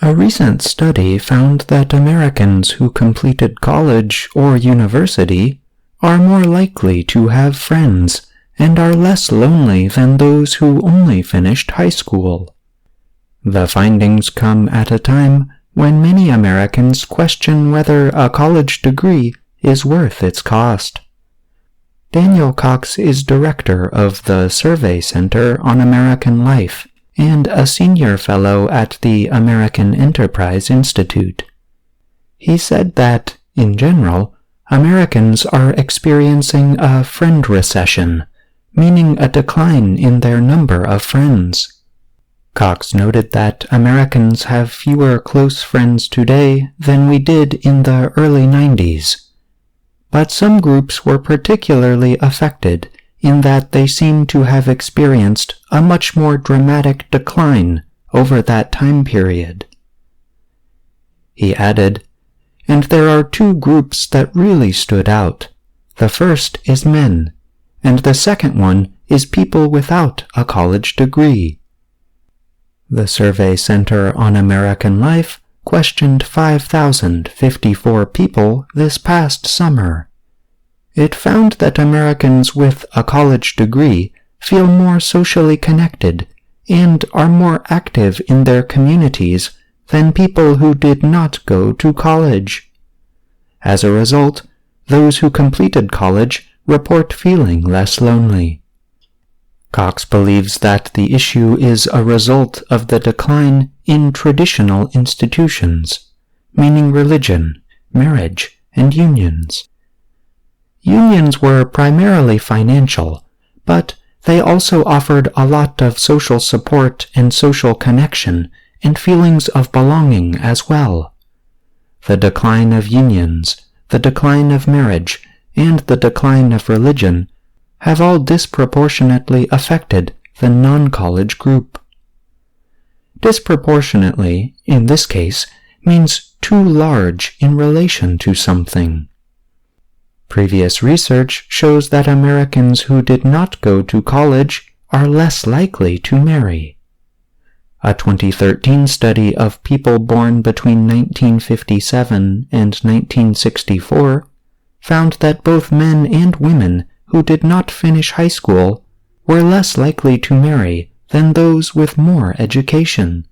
A recent study found that Americans who completed college or university are more likely to have friends and are less lonely than those who only finished high school. The findings come at a time when many Americans question whether a college degree is worth its cost. Daniel Cox is director of the Survey Center on American Life and a senior fellow at the American Enterprise Institute. He said that, in general, Americans are experiencing a friend recession, meaning a decline in their number of friends. Cox noted that Americans have fewer close friends today than we did in the early 90s. But some groups were particularly affected in that they seem to have experienced a much more dramatic decline over that time period. He added, "And there are two groups that really stood out. The first is men, and the second one is people without a college degree." The Survey Center on American Life questioned 5,054 people this past summer. It found that Americans with a college degree feel more socially connected and are more active in their communities than people who did not go to college. As a result, those who completed college report feeling less lonely. Cox believes that the issue is a result of the decline in traditional institutions, meaning religion, marriage, and unions. Unions were primarily financial, but they also offered a lot of social support and social connection and feelings of belonging as well. The decline of unions, the decline of marriage, and the decline of religion have all disproportionately affected the non-college group. Disproportionately, in this case, means too large in relation to something. Previous research shows that Americans who did not go to college are less likely to marry. A 2013 study of people born between 1957 and 1964 found that both men and women who did not finish high school were less likely to marry than those with more education.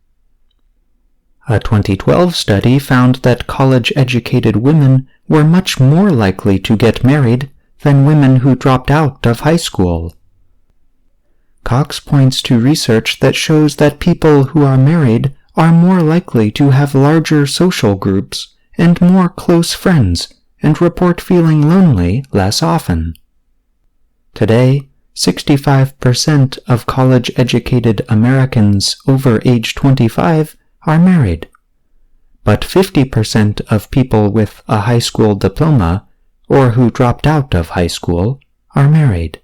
A 2012 study found that college-educated women were much more likely to get married than women who dropped out of high school. Cox points to research that shows that people who are married are more likely to have larger social groups and more close friends and report feeling lonely less often. Today, 65% of college-educated Americans over age 25 are married, but 50% of people with a high school diploma or who dropped out of high school are married.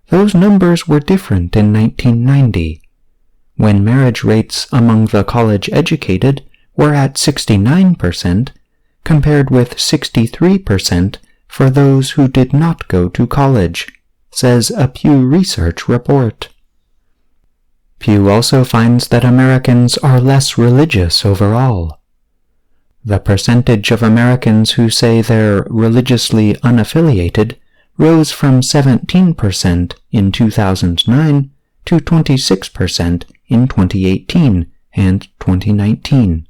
Those numbers were different in 1990, when marriage rates among the college-educated were at 69%, compared with 63% for those who did not go to college, says a Pew Research report. Pew also finds that Americans are less religious overall. The percentage of Americans who say they're religiously unaffiliated rose from 17% in 2009 to 26% in 2018 and 2019.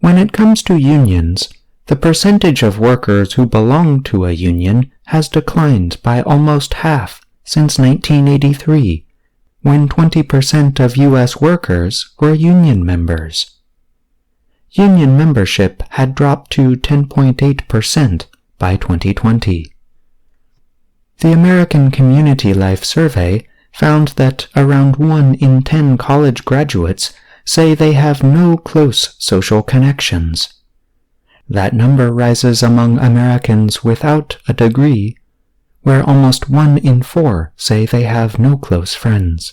When it comes to unions, the percentage of workers who belong to a union has declined by almost half since 1983, when 20% of U.S. workers were union members. Union membership had dropped to 10.8% by 2020. The American Community Life Survey found that around 1 in 10 college graduates say they have no close social connections. That number rises among Americans without a degree, where almost 1 in 4 say they have no close friends.